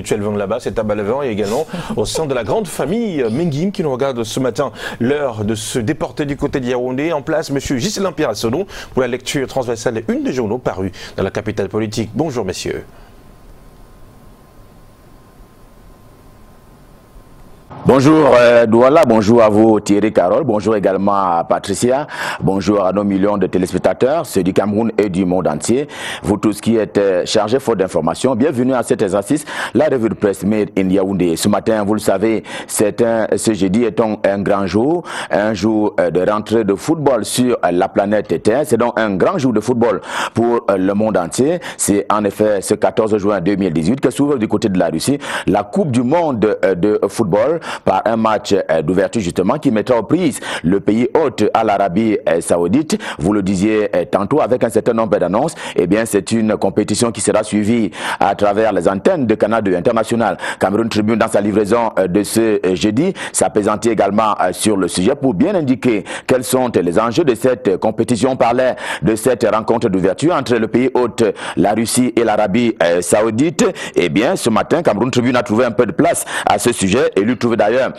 Tu es le vent là-bas, c'est Tabalevent et également au sein de la grande famille Mengim qui nous regarde ce matin. L'heure de se déporter du côté de Yaoundé. En place, monsieur Ghislain Pirassono pour la lecture transversale et une des journaux parus dans la capitale politique. Bonjour messieurs. Bonjour Douala, bonjour à vous Thierry Carole, bonjour également à Patricia, bonjour à nos millions de téléspectateurs, ceux du Cameroun et du monde entier. Vous tous qui êtes chargés faute d'informations, bienvenue à cet exercice, la revue de presse Made in Yaoundé. Ce matin, vous le savez, ce jeudi est un grand jour, un jour de rentrée de football sur la planète Terre. C'est donc un grand jour de football pour le monde entier. C'est en effet ce 14 juin 2018 que s'ouvre du côté de la Russie la Coupe du monde de football, par un match d'ouverture justement qui mettra aux prises le pays hôte à l'Arabie Saoudite. Vous le disiez tantôt avec un certain nombre d'annonces. Eh bien, c'est une compétition qui sera suivie à travers les antennes de Canal 2 International. Cameroun Tribune, dans sa livraison de ce jeudi, s'apaisantit également sur le sujet pour bien indiquer quels sont les enjeux de cette compétition. On parlait de cette rencontre d'ouverture entre le pays hôte, la Russie et l'Arabie Saoudite. Eh bien, ce matin, Cameroun Tribune a trouvé un peu de place à ce sujet et lui trouve d'ailleurs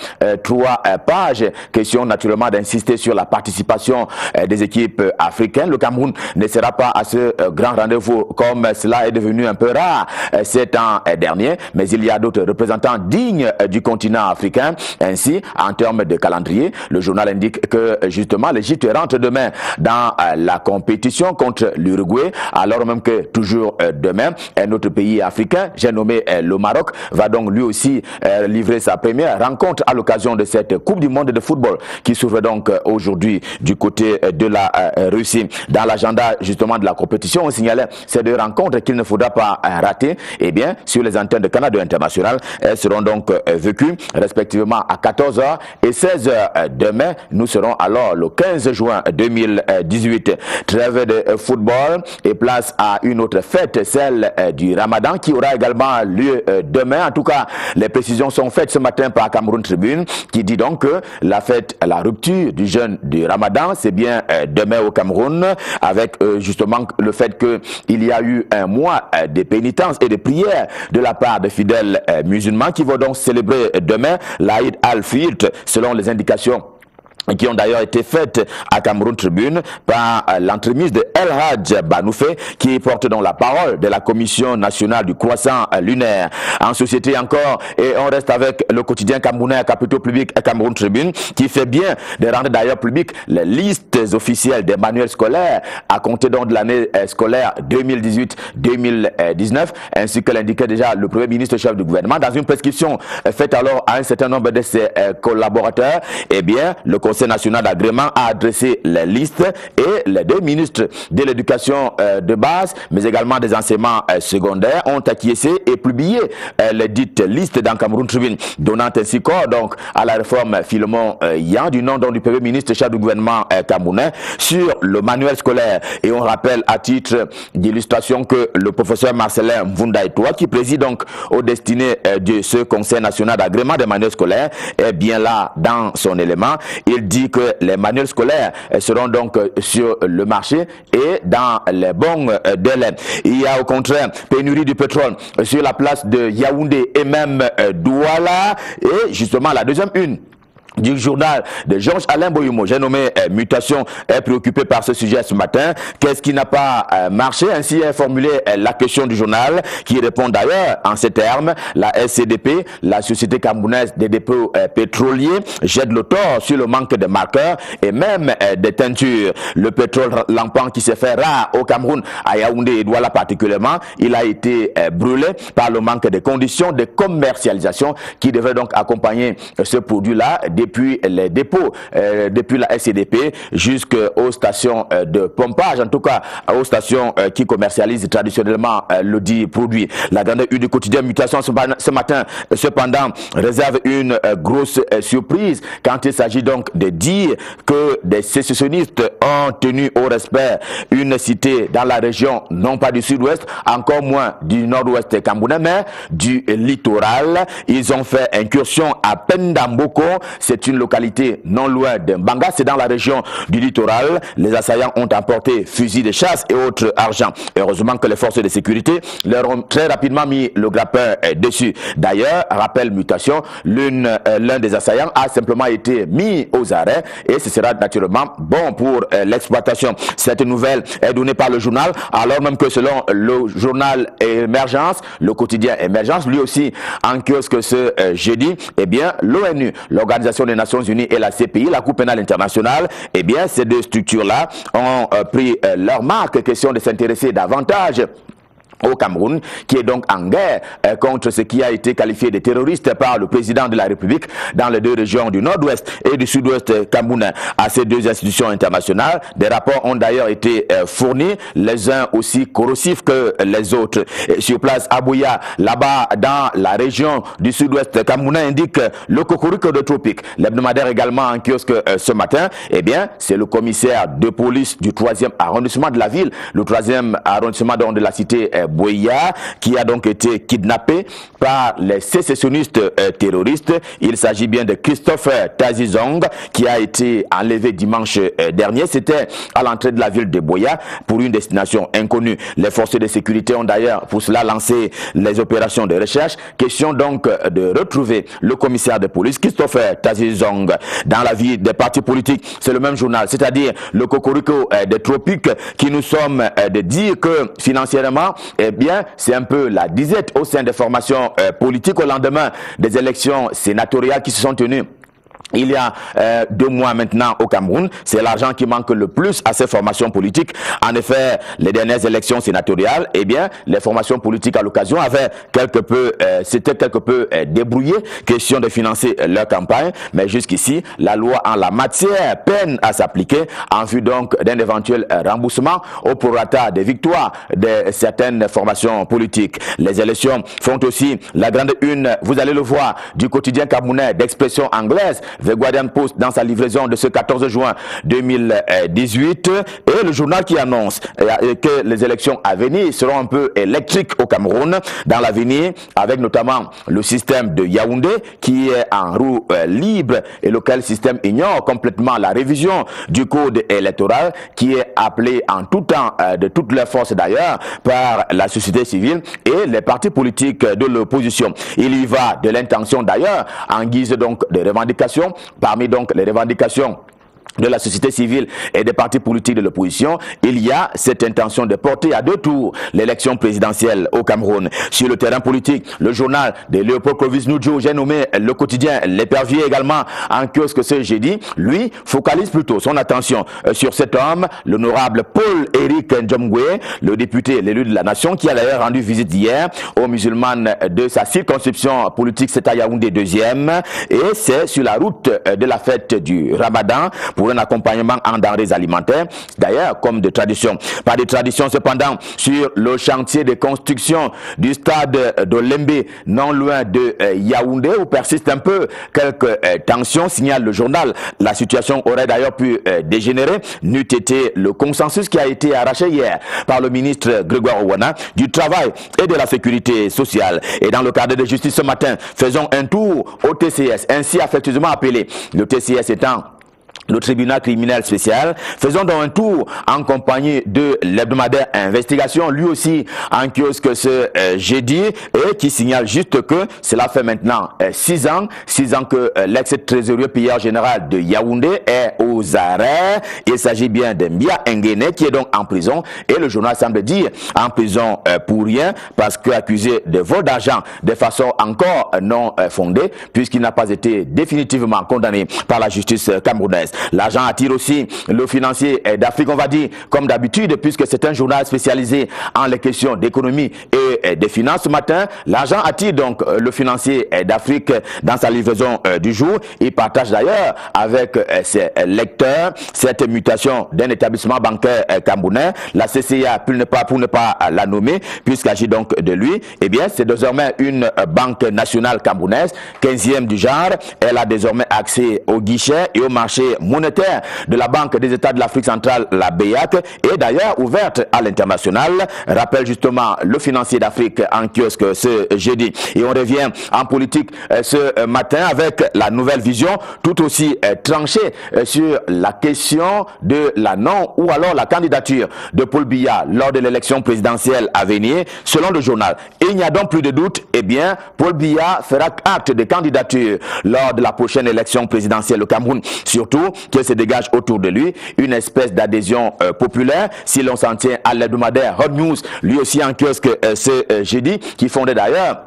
3 pages. Question naturellement d'insister sur la participation des équipes africaines. Le Cameroun ne sera pas à ce grand rendez-vous comme cela est devenu un peu rare ces temps derniers, mais il y a d'autres représentants dignes du continent africain. Ainsi, en termes de calendrier, le journal indique que justement l'Égypte rentre demain dans la compétition contre l'Uruguay, alors même que toujours demain, un autre pays africain, j'ai nommé le Maroc, va donc lui aussi livrer sa première rencontre à l'occasion de cette Coupe du monde de football qui s'ouvre donc aujourd'hui du côté de la Russie. Dans l'agenda justement de la compétition, on signalait ces 2 rencontres qu'il ne faudra pas rater. Eh bien, sur les antennes de Canal 2 International, elles seront donc vécues respectivement à 14h et 16h demain. Nous serons alors le 15 juin 2018. Trêve de football et place à une autre fête, celle du Ramadan qui aura également lieu demain. En tout cas, les précisions sont faites ce matin par Cameroun Tribune qui dit donc que la fête, la rupture du jeûne du Ramadan, c'est bien demain au Cameroun, avec justement le fait qu'il y a eu un mois de pénitence et de prière de la part des fidèles musulmans qui vont donc célébrer demain l'Aïd al-Fitr selon les indications qui ont d'ailleurs été faites à Cameroun Tribune par l'entremise de El Hadj Banoufé, qui porte donc la parole de la Commission nationale du croissant lunaire. En société encore, et on reste avec le quotidien camerounais Capitaux Public Cameroun Tribune, qui fait bien de rendre d'ailleurs public les listes officielles des manuels scolaires à compter donc de l'année scolaire 2018-2019, ainsi que l'indiquait déjà le Premier ministre chef du gouvernement. Dans une prescription faite alors à un certain nombre de ses collaborateurs, eh bien, le Conseil national d'agrément a adressé les listes et les 2 ministres de l'éducation de base, mais également des enseignements secondaires, ont acquiescé et publié les dites listes dans Cameroun Tribune, donnant ainsi corps donc à la réforme Philemon Yan, du nom donc du Premier ministre chef du gouvernement camerounais, sur le manuel scolaire. Et on rappelle à titre d'illustration que le professeur Marcelin Mvundaïtoa, qui préside donc aux destinées de ce Conseil national d'agrément des manuels scolaires, est bien là dans son élément. Il dit que les manuels scolaires seront donc sur le marché et dans les bons délais. Il y a au contraire pénurie du pétrole sur la place de Yaoundé et même Douala. Et justement la deuxième une du journal de Georges-Alain Boyumo, j'ai nommé Mutation, est préoccupé par ce sujet ce matin. Qu'est-ce qui n'a pas marché? Ainsi est formulée la question du journal, qui répond d'ailleurs en ces termes: la SCDP, la Société camerounaise des dépôts pétroliers, jette le tort sur le manque de marqueurs et même des teintures. Le pétrole lampant qui s'est fait rare au Cameroun, à Yaoundé et Douala particulièrement, il a été brûlé par le manque de conditions de commercialisation qui devraient donc accompagner ce produit-là depuis les dépôts, depuis la SCDP jusqu'aux stations de pompage, en tout cas aux stations qui commercialisent traditionnellement le dit produit. La grande une du quotidien Mutation ce matin, cependant, réserve une grosse surprise quand il s'agit donc de dire que des sécessionnistes ont tenu au respect une cité dans la région, non pas du sud-ouest, encore moins du nord-ouest camerounais, mais du littoral. Ils ont fait incursion à Pendamboko, c'est c'est une localité non loin de Mbanga, c'est dans la région du littoral. Les assaillants ont emporté fusils de chasse et autres argent. Heureusement que les forces de sécurité leur ont très rapidement mis le grappin dessus. D'ailleurs, rappel mutation, l'un des assaillants a simplement été mis aux arrêts et ce sera naturellement bon pour l'exploitation. Cette nouvelle est donnée par le journal, alors même que selon le journal Émergence, le quotidien Émergence, lui aussi en kiosque ce jeudi, eh bien l'ONU, l'Organisation des Nations Unies et la CPI, la Cour pénale internationale, eh bien ces deux structures-là ont pris leur marque, question de s'intéresser davantage au Cameroun, qui est donc en guerre contre ce qui a été qualifié de terroriste par le président de la République dans les deux régions du nord-ouest et du sud-ouest camerounais. À ces deux institutions internationales, des rapports ont d'ailleurs été fournis, les uns aussi corrosifs que les autres. Et sur place à Buea, là-bas dans la région du sud-ouest camerounais, indique le Cocorico de Tropique. L'hebdomadaire également en kiosque ce matin, eh bien c'est le commissaire de police du 3e arrondissement de la ville, le 3e arrondissement de la cité Buea, qui a donc été kidnappé par les sécessionnistes terroristes. Il s'agit bien de Christophe Tazizong, qui a été enlevé dimanche dernier. C'était à l'entrée de la ville de Buea pour une destination inconnue. Les forces de sécurité ont d'ailleurs pour cela lancé les opérations de recherche. Question donc de retrouver le commissaire de police Christophe Tazizong. Dans la vie des partis politiques, c'est le même journal, c'est-à-dire le Cocorico des Tropiques, qui nous sommes de dire que financièrement, eh bien, c'est un peu la disette au sein des formations politiques au lendemain des élections sénatoriales qui se sont tenues il y a 2 mois maintenant au Cameroun. C'est l'argent qui manque le plus à ces formations politiques. En effet, les dernières élections sénatoriales, eh bien, les formations politiques à l'occasion avaient s'étaient quelque peu débrouillées, question de financer leur campagne. Mais jusqu'ici, la loi en la matière peine à s'appliquer en vue donc d'un éventuel remboursement au prorata des victoires de certaines formations politiques. Les élections font aussi la grande une, vous allez le voir, du quotidien camerounais d'expression anglaise, The Guardian Post, dans sa livraison de ce 14 juin 2018, et le journal qui annonce que les élections à venir seront un peu électriques au Cameroun dans l'avenir, avec notamment le système de Yaoundé qui est en roue libre et lequel système ignore complètement la révision du code électoral qui est appelé en tout temps, de toutes les forces d'ailleurs, par la société civile et les partis politiques de l'opposition. Il y va de l'intention d'ailleurs en guise donc de revendication. Parmi donc les revendications de la société civile et des partis politiques de l'opposition, il y a cette intention de porter à 2 tours l'élection présidentielle au Cameroun. Sur le terrain politique, le journal de Léopold Clovis Noudjo, j'ai nommé le quotidien L'Épervier également en kiosque ce jeudi, lui focalise plutôt son attention sur cet homme, l'honorable Paul-Éric Njomgwe, le député, l'élu de la nation, qui a d'ailleurs rendu visite hier aux musulmanes de sa circonscription politique, c'est à Yaoundé 2e, et c'est sur la route de la fête du Ramadan pour un accompagnement en denrées alimentaires, d'ailleurs comme de tradition. Pas de tradition cependant sur le chantier de construction du stade de Lembe, non loin de Yaoundé, où persiste un peu quelques tensions, signale le journal. La situation aurait d'ailleurs pu dégénérer, n'eût été le consensus qui a été arraché hier par le ministre Grégoire Ouana du Travail et de la Sécurité sociale. Et dans le cadre de justice ce matin, faisons un tour au TCS, ainsi affectueusement appelé. Le TCS étant le tribunal criminel spécial. Faisons donc un tour en compagnie de l'hebdomadaire Investigation, lui aussi en kiosque ce jeudi, et qui signale juste que cela fait maintenant 6 ans que l'ex-trésorier pilleur général de Yaoundé est aux arrêts. Il s'agit bien de Mbia Nguene qui est donc en prison, et le journal semble dire en prison pour rien, parce qu'accusé de vol d'argent de façon encore non fondée, puisqu'il n'a pas été définitivement condamné par la justice camerounaise. L'argent attire aussi le financier d'Afrique, on va dire, comme d'habitude, puisque c'est un journal spécialisé en les questions d'économie et des finances. Ce matin, l'argent attire donc le financier d'Afrique dans sa livraison du jour. Il partage d'ailleurs avec ses lecteurs cette mutation d'un établissement bancaire camerounais. La CCA, pour ne pas la nommer, puisqu'il s'agit donc de lui, eh bien, c'est désormais une banque nationale camerounaise, 15e du genre. Elle a désormais accès au guichet et au marché autorité monétaire de la Banque des États de l'Afrique centrale, la BEAC, est d'ailleurs ouverte à l'international, rappelle justement le financier d'Afrique en kiosque ce jeudi. Et on revient en politique ce matin avec la nouvelle vision tout aussi tranchée sur la question de la non ou alors la candidature de Paul Biya lors de l'élection présidentielle à venir. Selon le journal, il n'y a donc plus de doute, eh bien, Paul Biya fera acte de candidature lors de la prochaine élection présidentielle au Cameroun. Surtout qu'il se dégage autour de lui une espèce d'adhésion populaire, si l'on s'en tient à l'hebdomadaire Hot News, lui aussi en kiosque ce jeudi, qui fondait d'ailleurs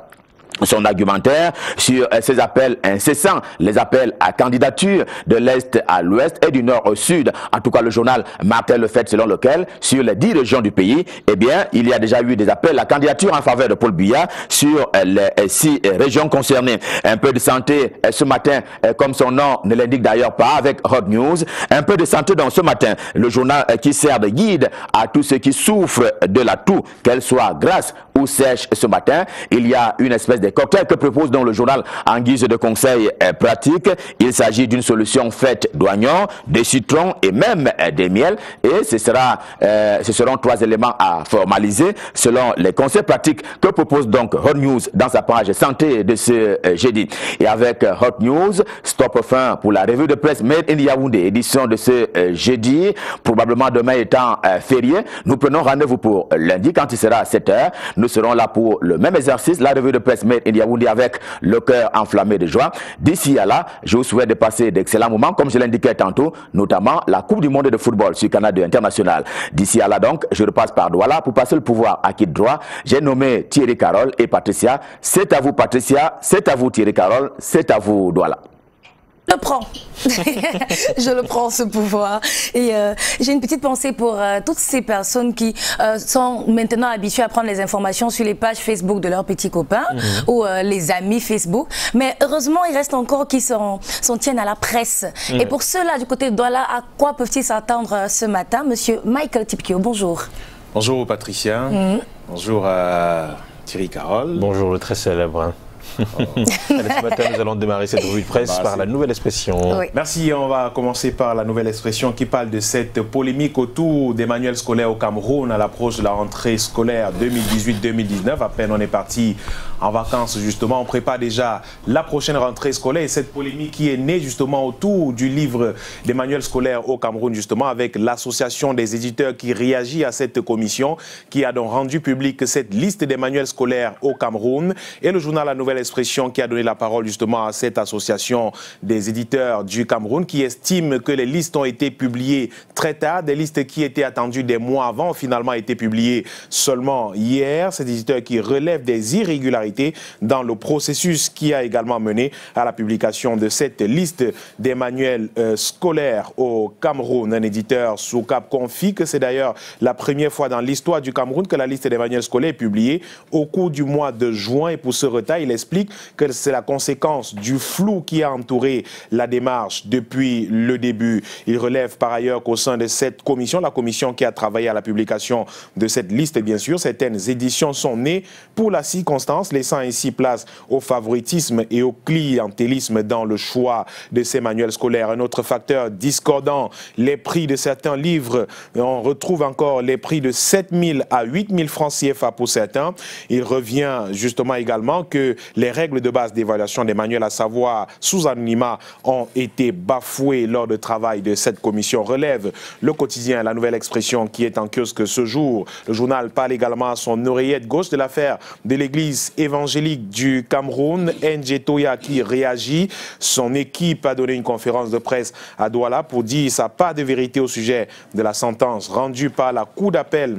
son argumentaire sur ces appels incessants, les appels à candidature de l'Est à l'Ouest et du Nord au Sud. En tout cas, le journal marquait le fait selon lequel, sur les 10 régions du pays, eh bien, il y a déjà eu des appels à candidature en faveur de Paul Biya sur les 6 régions concernées. Un peu de santé ce matin, comme son nom ne l'indique d'ailleurs pas, avec Hot News. Un peu de santé dans ce matin, le journal qui sert de guide à tous ceux qui souffrent de la toux, qu'elle soit grasse ou sèche ce matin. Il y a une espèce de cocktail que propose dans le journal en guise de conseils pratiques. Il s'agit d'une solution faite d'oignons, de citron et même des miels. Et ce seront 3 éléments à formaliser selon les conseils pratiques que propose donc Hot News dans sa page santé de ce jeudi. Et avec Hot News, stop fin pour la revue de presse Made in Yaoundé, édition de ce jeudi, probablement demain étant férié. Nous prenons rendez-vous pour lundi quand il sera à 7 h. Nous serons là pour le même exercice, la revue de presse Made in Yaoundé avec le cœur enflammé de joie. D'ici à là, je vous souhaite de passer d'excellents moments, comme je l'indiquais tantôt, notamment la Coupe du monde de football sur Canal 2 International. D'ici à là donc, je repasse par Douala pour passer le pouvoir à qui de droit. J'ai nommé Thierry Carole et Patricia. C'est à vous Patricia, c'est à vous Thierry Carole, c'est à vous Douala. Je le prends. Je le prends, ce pouvoir. Et j'ai une petite pensée pour toutes ces personnes qui sont maintenant habituées à prendre les informations sur les pages Facebook de leurs petits copains ou les amis Facebook. Mais heureusement, il reste encore qui s'en tiennent à la presse. Et pour ceux-là, du côté de Douala, à quoi peuvent-ils s'attendre ce matin? Monsieur Michael Tipkio, bonjour. Bonjour Patricia. Bonjour à Thierry Carole. Bonjour le très célèbre. Allez, ce matin, nous allons démarrer cette revue de presse par la nouvelle expression. Oui. Merci, on va commencer par la nouvelle expression qui parle de cette polémique autour des manuels scolaires au Cameroun à l'approche de la rentrée scolaire 2018-2019. À peine on est parti en vacances, justement, on prépare déjà la prochaine rentrée scolaire et cette polémique qui est née justement autour du livre des manuels scolaires au Cameroun, justement, avec l'association des éditeurs qui réagit à cette commission qui a donc rendu publique cette liste des manuels scolaires au Cameroun et le journal La Nouvelle Expression qui a donné la parole justement à cette association des éditeurs du Cameroun qui estime que les listes ont été publiées très tard, des listes qui étaient attendues des mois avant, ont finalement été publiées seulement hier. Ces éditeurs qui relèvent des irrégularités dans le processus qui a également mené à la publication de cette liste des manuels scolaires au Cameroun. Un éditeur sous cap confie que c'est d'ailleurs la première fois dans l'histoire du Cameroun que la liste des manuels scolaires est publiée au cours du mois de juin et pour ce retard, il explique que c'est la conséquence du flou qui a entouré la démarche depuis le début. Il relève par ailleurs qu'au sein de cette commission, la commission qui a travaillé à la publication de cette liste, bien sûr, certaines éditions sont nées pour la circonstance, laissant ainsi place au favoritisme et au clientélisme dans le choix de ces manuels scolaires. Un autre facteur discordant, les prix de certains livres. On retrouve encore les prix de 7 000 à 8 000 francs CFA pour certains. Il revient justement également que les règles de base d'évaluation des manuels, à savoir sous anonymat, ont été bafouées lors du travail de cette commission. Relève le quotidien La Nouvelle Expression qui est en kiosque ce jour. Le journal parle également à son oreillette gauche de l'affaire de l'église évangélique du Cameroun, NG Toya qui réagit. Son équipe a donné une conférence de presse à Douala pour dire sa part de vérité au sujet de la sentence rendue par la Cour d'appel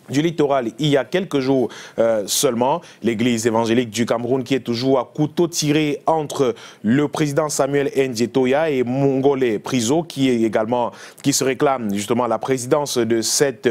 du littoral il y a quelques jours seulement. L'église évangélique du Cameroun qui est toujours à couteau tiré entre le président Samuel Ndjetoya et Mongolé Priso qui se réclame justement la présidence de cette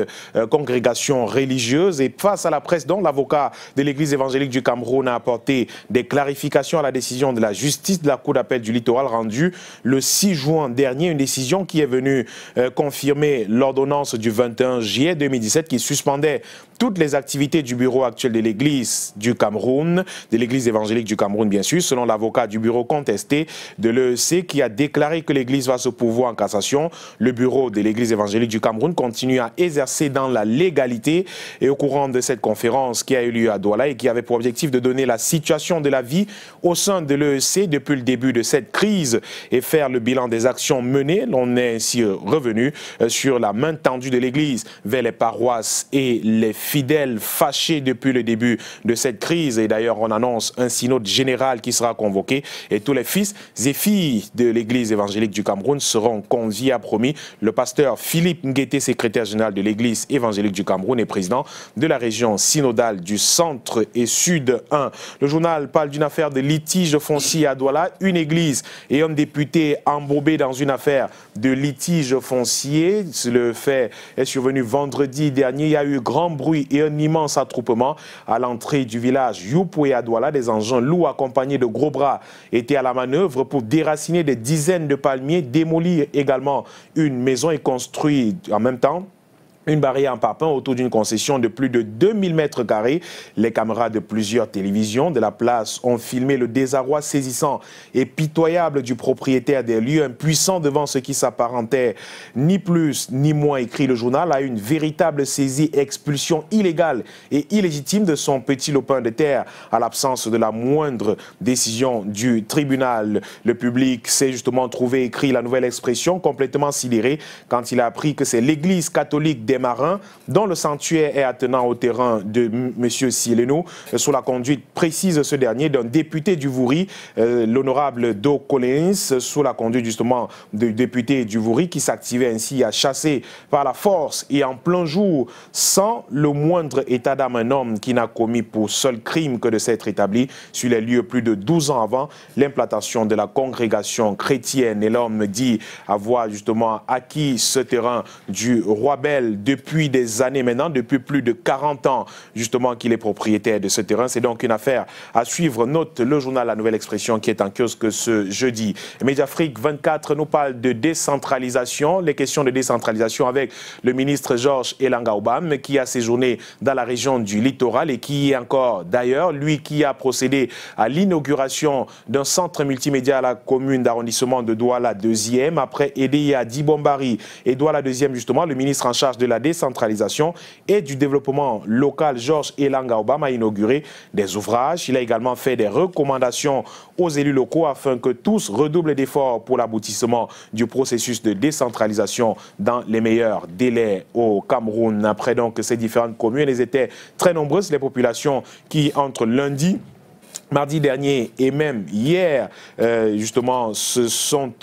congrégation religieuse. Et face à la presse dont l'avocat de l'église évangélique du Cameroun a apporté des clarifications à la décision de la justice de la Cour d'appel du littoral rendue le 6 juin dernier, une décision qui est venue confirmer l'ordonnance du 21 juillet 2017 qui suspendait suspendait toutes les activités du bureau actuel de l'Église du Cameroun, de l'Église évangélique du Cameroun bien sûr, selon l'avocat du bureau contesté de l'EEC qui a déclaré que l'Église va se pourvoir en cassation. Le bureau de l'Église évangélique du Cameroun continue à exercer dans la légalité et au courant de cette conférence qui a eu lieu à Douala et qui avait pour objectif de donner la situation de la vie au sein de l'EEC depuis le début de cette crise et faire le bilan des actions menées. On est ainsi revenu sur la main tendue de l'Église vers les paroisses et les fidèles fâchés depuis le début de cette crise. Et d'ailleurs, on annonce un synode général qui sera convoqué et tous les fils et filles de l'Église évangélique du Cameroun seront conviés, a promis le pasteur Philippe Nguété, secrétaire général de l'Église évangélique du Cameroun et président de la région synodale du Centre et Sud 1. Le journal parle d'une affaire de litige foncier à Douala. Une église et un député embobés dans une affaire de litige foncier. Le fait est survenu vendredi dernier. Il y a eu grand bruit et un immense attroupement à l'entrée du village Youpoué à Douala. Des engins lourds accompagnés de gros bras étaient à la manœuvre pour déraciner des dizaines de palmiers, démolir également une maison et construire en même temps une barrière en parpaing autour d'une concession de plus de 2000 mètres carrés. Les caméras de plusieurs télévisions de la place ont filmé le désarroi saisissant et pitoyable du propriétaire des lieux, impuissant devant ce qui s'apparentait ni plus ni moins, écrit le journal, à une véritable saisie et expulsion illégale et illégitime de son petit lopin de terre à l'absence de la moindre décision du tribunal. Le public s'est justement trouvé, écrit la Nouvelle Expression, complètement sidéré quand il a appris que c'est l'Église catholique des Marins, dont le sanctuaire est attenant au terrain de M. Sieleno, sous la conduite précise ce dernier d'un député du Vouri, l'honorable Do Collins, sous la conduite justement du député du Vouri qui s'activait ainsi à chasser par la force et en plein jour, sans le moindre état d'âme, un homme qui n'a commis pour seul crime que de s'être établi sur les lieux plus de 12 ans avant l'implantation de la congrégation chrétienne. Et l'homme dit avoir justement acquis ce terrain du Roi Bel depuis des années maintenant, depuis plus de 40 ans justement qu'il est propriétaire de ce terrain. C'est donc une affaire à suivre. Note le journal La Nouvelle Expression qui est en kiosque ce jeudi. Mediafrique 24 nous parle de décentralisation, les questions de décentralisation avec le ministre Georges Elanga Obam qui a séjourné dans la région du littoral et qui est encore d'ailleurs lui qui a procédé à l'inauguration d'un centre multimédia à la commune d'arrondissement de Douala 2e après Edeya Dibombari et Douala 2e justement. Le ministre en charge de la décentralisation et du développement local, Georges Elanga Obama, a inauguré des ouvrages. Il a également fait des recommandations aux élus locaux afin que tous redoublent d'efforts pour l'aboutissement du processus de décentralisation dans les meilleurs délais au Cameroun. Après donc ces différentes communes, elles étaient très nombreuses, les populations qui entre lundi, mardi dernier et même hier, justement, se sont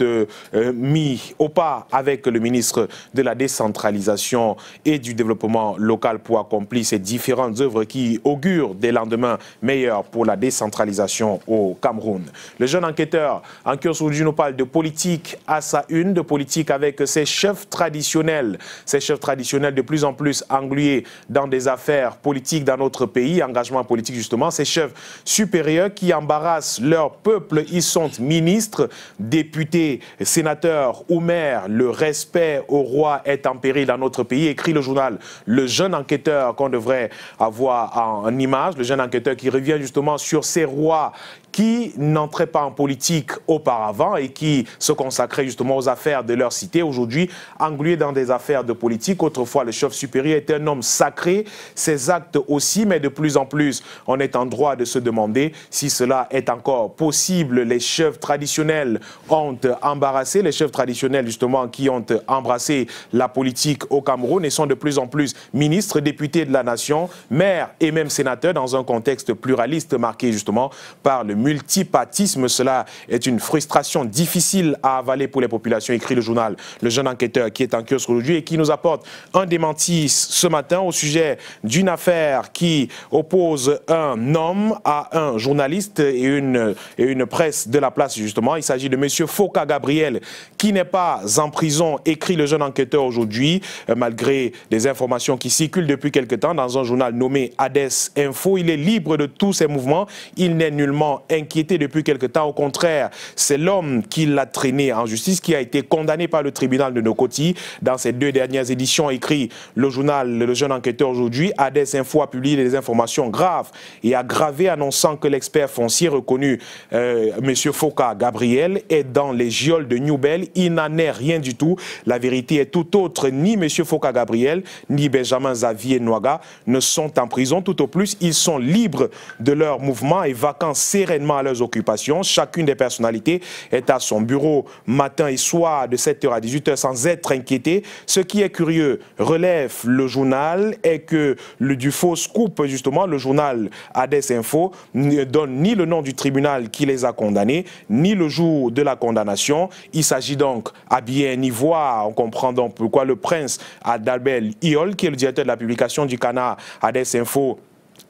mis au pas avec le ministre de la décentralisation et du développement local pour accomplir ces différentes œuvres qui augurent des lendemains meilleurs pour la décentralisation au Cameroun. Le jeune enquêteur en cure aujourd'hui nous parle de politique à sa une, de politique avec ses chefs traditionnels de plus en plus englués dans des affaires politiques dans notre pays, engagement politique justement, ces chefs supérieurs qui embarrassent leur peuple. Ils sont ministres, députés, sénateurs ou maires. Le respect au roi est en péril dans notre pays, écrit le journal. Le jeune enquêteur qu'on devrait avoir en image, le jeune enquêteur qui revient justement sur ces rois qui n'entraient pas en politique auparavant et qui se consacraient justement aux affaires de leur cité. Aujourd'hui, englués dans des affaires de politique. Autrefois, le chef supérieur était un homme sacré. Ses actes aussi, mais de plus en plus, on est en droit de se demander si cela est encore possible. Les chefs traditionnels ont embarrassé, les chefs traditionnels justement qui ont embrassé la politique au Cameroun et sont de plus en plus ministres, députés de la nation, maires et même sénateurs dans un contexte pluraliste marqué justement par le multipartisme. Cela est une frustration difficile à avaler pour les populations, écrit le journal. Le jeune enquêteur qui est en kiosque aujourd'hui et qui nous apporte un démenti ce matin au sujet d'une affaire qui oppose un homme à un journaliste et une presse de la place justement. Il s'agit de M. Foka Gabriel qui n'est pas en prison, écrit le jeune enquêteur aujourd'hui, malgré des informations qui circulent depuis quelque temps dans un journal nommé Hades Info. Il est libre de tous ses mouvements. Il n'est nullement inquiété depuis quelque temps. Au contraire, c'est l'homme qui l'a traîné en justice, qui a été condamné par le tribunal de Nokoti. Dans ces 2 dernières éditions, écrit le journal Le Jeune Enquêteur aujourd'hui, Hades Info a publié des informations graves et aggravées, annonçant que l'expert foncier reconnu, M. Foka Gabriel, est dans les geôles de Newbel. Il n'en est rien du tout. La vérité est tout autre. Ni M. Foka Gabriel, ni Benjamin Xavier Noaga ne sont en prison. Tout au plus, ils sont libres de leur mouvement et vacants sérénement à leurs occupations. Chacune des personnalités est à son bureau matin et soir de 7h à 18h sans être inquiétée. Ce qui est curieux, relève le journal, est que du faux scoop, justement, le journal Hades Info ne donne ni le nom du tribunal qui les a condamnés, ni le jour de la condamnation. Il s'agit donc, à bien y voir, on comprend donc pourquoi le prince Adalbert Iol, qui est le directeur de la publication du canard Hades Info,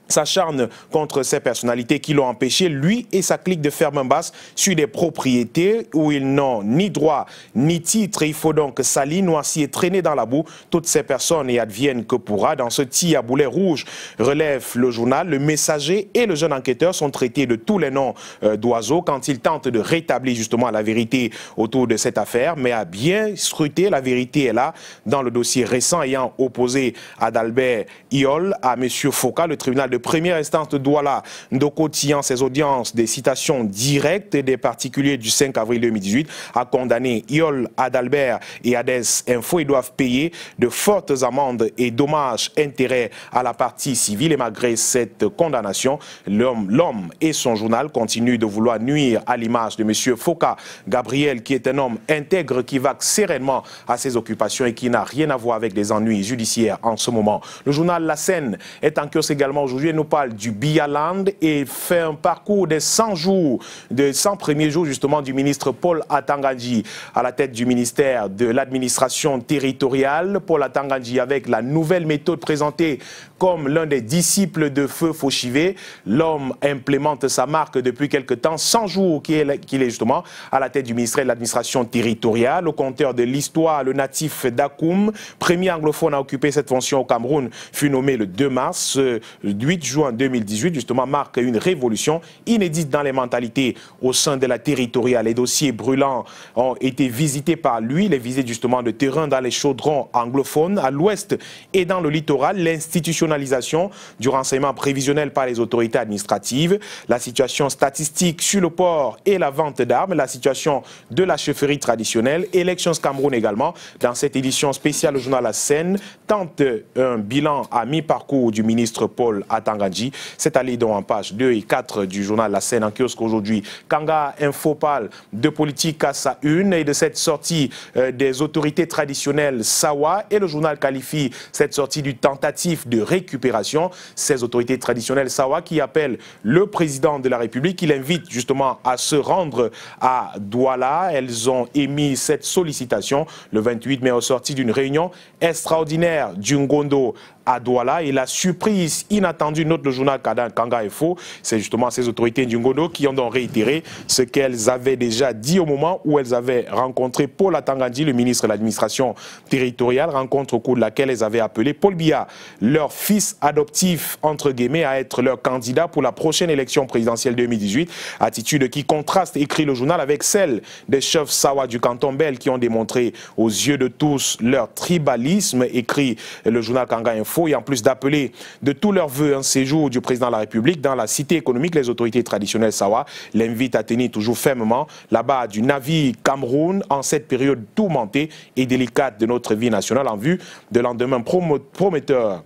s'acharne contre ces personnalités qui l'ont empêché, lui et sa clique de faire main basse sur des propriétés où ils n'ont ni droit ni titre. Il faut donc salir, noircir et traîner dans la boue toutes ces personnes et adviennent que pourra. Dans ce tir à boulet rouge, relève le journal, le messager et le jeune enquêteur sont traités de tous les noms d'oiseaux quand ils tentent de rétablir justement la vérité autour de cette affaire. Mais à bien scruter, la vérité est là dans le dossier récent ayant opposé Adalbert Iol à M. Foka. Le tribunal de première instance de Douala, Ndokoti, en ses audiences des citations directes des particuliers du 5 avril 2018, a condamné Iol, Adalbert et Hades Info. Ils doivent payer de fortes amendes et dommages intérêts à la partie civile. Et malgré cette condamnation, l'homme et son journal continuent de vouloir nuire à l'image de M. Foka Gabriel, qui est un homme intègre, qui vaque sereinement à ses occupations et qui n'a rien à voir avec des ennuis judiciaires en ce moment. Le journal La Seine est en kiosque également aujourd'hui. Nous parle du Bialand et fait un parcours des 100 jours, des 100 premiers jours justement du ministre Paul Atangandji à la tête du ministère de l'administration territoriale. Paul Atangandji avec la nouvelle méthode présentée comme l'un des disciples de Feu Fauchivé. L'homme implémente sa marque depuis quelque temps, 100 jours qu'il est justement à la tête du ministère de l'administration territoriale. Au compteur de l'histoire, le natif d'Akoum, premier anglophone à occuper cette fonction au Cameroun, fut nommé le 2 mars. 8 juin 2018, justement, marque une révolution inédite dans les mentalités au sein de la territoriale. Les dossiers brûlants ont été visités par lui, les visites justement de terrain dans les chaudrons anglophones à l'ouest et dans le littoral, l'institutionnalisation du renseignement prévisionnel par les autorités administratives, la situation statistique sur le port et la vente d'armes, la situation de la chefferie traditionnelle, Elections Cameroun également. Dans cette édition spéciale, le journal La Seine tente un bilan à mi-parcours du ministre Paul Atangandji. C'est allé donc en page 2 et 4 du journal La Seine en kiosque aujourd'hui. Kanga Info parle de politique à sa une et de cette sortie des autorités traditionnelles Sawa, et le journal qualifie cette sortie d'une tentative de récupération. Ces autorités traditionnelles Sawa qui appellent le président de la République, qui l'invite justement à se rendre à Douala. Elles ont émis cette sollicitation le 28 mai au sorti d'une réunion extraordinaire du Ngondo à Douala, et la surprise inattendue, note le journal Kanga Info, c'est justement ces autorités du Ngondo qui ont donc réitéré ce qu'elles avaient déjà dit au moment où elles avaient rencontré Paul Atangandji, le ministre de l'administration territoriale, rencontre au cours de laquelle elles avaient appelé Paul Biya, leur fils adoptif entre guillemets, à être leur candidat pour la prochaine élection présidentielle 2018, attitude qui contraste, écrit le journal, avec celle des chefs Sawa du canton Bel qui ont démontré aux yeux de tous leur tribalisme, écrit le journal Kanga Info. Et en plus d'appeler de tous leurs voeux un séjour du président de la République dans la cité économique, les autorités traditionnelles Sawa l'invitent à tenir toujours fermement là-bas du navire Cameroun en cette période tourmentée et délicate de notre vie nationale en vue de lendemain prometteur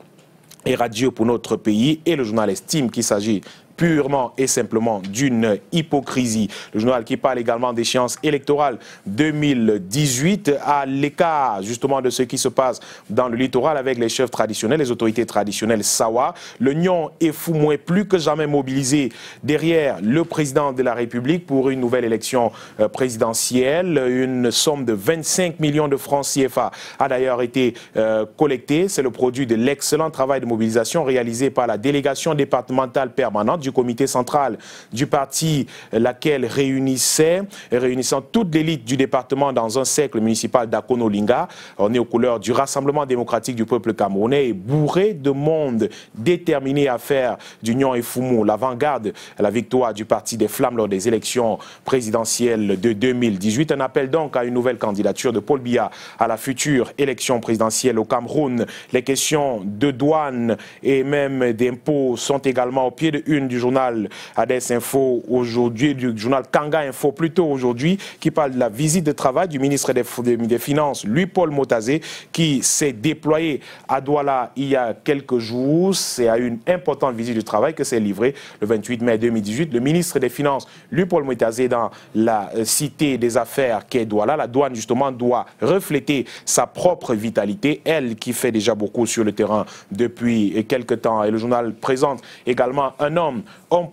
et radieux pour notre pays. Et le journal estime qu'il s'agit purement et simplement d'une hypocrisie. Le journal qui parle également d'échéance électorale 2018 à l'écart justement de ce qui se passe dans le littoral avec les chefs traditionnels, les autorités traditionnelles Sawa. Le Nyon est Foumoé plus que jamais mobilisé derrière le président de la République pour une nouvelle élection présidentielle. Une somme de 25 millions de francs CFA a d'ailleurs été collectée. C'est le produit de l'excellent travail de mobilisation réalisé par la délégation départementale permanente du comité central du parti, laquelle réunissant toute l'élite du département dans un cercle municipal d'Akonolinga. On est aux couleurs du Rassemblement démocratique du peuple camerounais et bourré de monde déterminé à faire d'Union et Foumou l'avant-garde à la victoire du parti des Flammes lors des élections présidentielles de 2018. Un appel donc à une nouvelle candidature de Paul Biya à la future élection présidentielle au Cameroun. Les questions de douane et même d'impôts sont également au pied de une du journal Ades Info aujourd'hui, du journal Kanga Info plutôt aujourd'hui, qui parle de la visite de travail du ministre des Finances, Louis-Paul Motazé, qui s'est déployé à Douala il y a quelques jours. C'est à une importante visite de travail que s'est livré le 28 mai 2018 le ministre des Finances, Louis-Paul Motazé, dans la cité des affaires qu'est Douala. La douane justement doit refléter sa propre vitalité, elle qui fait déjà beaucoup sur le terrain depuis quelques temps. Et le journal présente également un homme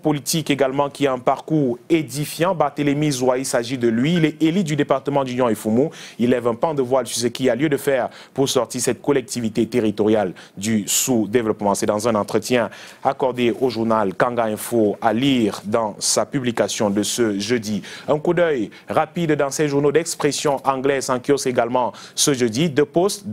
politique également qui a un parcours édifiant. Barthélémy Zouaï, il s'agit de lui. Il est élu du département d'Union et Foumou. Il lève un pan de voile sur ce qu'il y a lieu de faire pour sortir cette collectivité territoriale du sous-développement. C'est dans un entretien accordé au journal Kanga Info à lire dans sa publication de ce jeudi. Un coup d'œil rapide dans ces journaux d'expression anglaise en kiosque également ce jeudi. Deux postes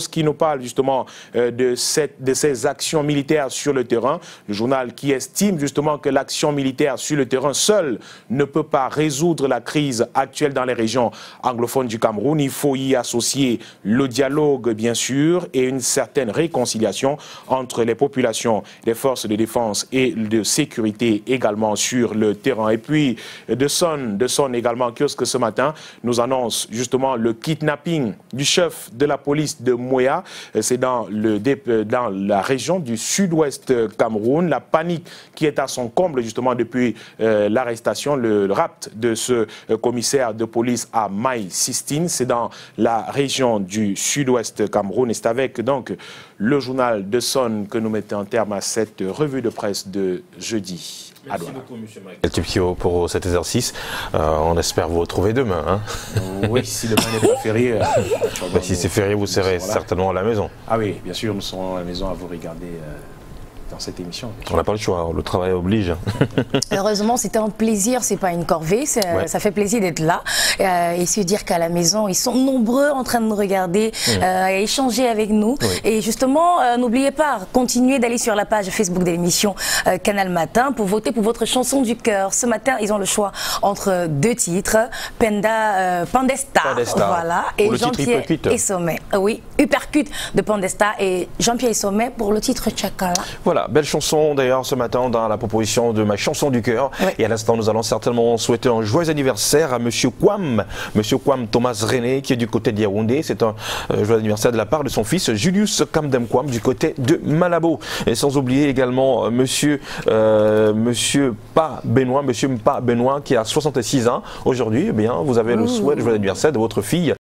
qui nous parlent justement de ces actions militaires sur le terrain. Le journal qui estime justement que l'action militaire sur le terrain seule ne peut pas résoudre la crise actuelle dans les régions anglophones du Cameroun. Il faut y associer le dialogue, bien sûr, et une certaine réconciliation entre les populations, les forces de défense et de sécurité également sur le terrain. Et puis, The Sun également, kiosque ce matin, nous annonce justement le kidnapping du chef de la police de Moya. C'est dans la région du sud-ouest Cameroun. La panique qui est à son comble justement depuis l'arrestation, le rapt de ce commissaire de police à Maï Sistine. C'est dans la région du sud-ouest Cameroun. Et c'est avec donc le journal The Sun que nous mettons en terme à cette revue de presse de jeudi. Merci beaucoup, M. Michael Tipkio, pour cet exercice. On espère vous retrouver demain. Hein. Oui, si demain n'est pas férié. Si c'est férié, vous serez certainement à la maison. Ah oui, bien sûr, nous serons à la maison à vous regarder dans cette émission. On n'a pas le choix, le travail oblige. Heureusement, c'était un plaisir, c'est pas une corvée, ça fait plaisir d'être là. Et se dire qu'à la maison, ils sont nombreux en train de nous regarder, échanger avec nous. Oui. Et justement, n'oubliez pas, continuez d'aller sur la page Facebook de l'émission Canal Matin pour voter pour votre chanson du cœur. Ce matin, ils ont le choix entre deux titres, Pandesta, voilà, et Jean-Pierre et Sommet. Oui, Uppercut de Pandesta et Jean-Pierre et Sommet pour le titre Chakala. Voilà, belle chanson d'ailleurs ce matin dans la proposition de ma chanson du cœur. Oui. Et à l'instant, nous allons certainement souhaiter un joyeux anniversaire à Monsieur Kwam Thomas René, qui est du côté de Yaoundé. C'est un joyeux anniversaire de la part de son fils Julius Kamdem Kwam du côté de Malabo. Et sans oublier également Monsieur Mpa Benoît qui a 66 ans aujourd'hui. Eh bien, vous avez le souhait de joyeux anniversaire de votre fille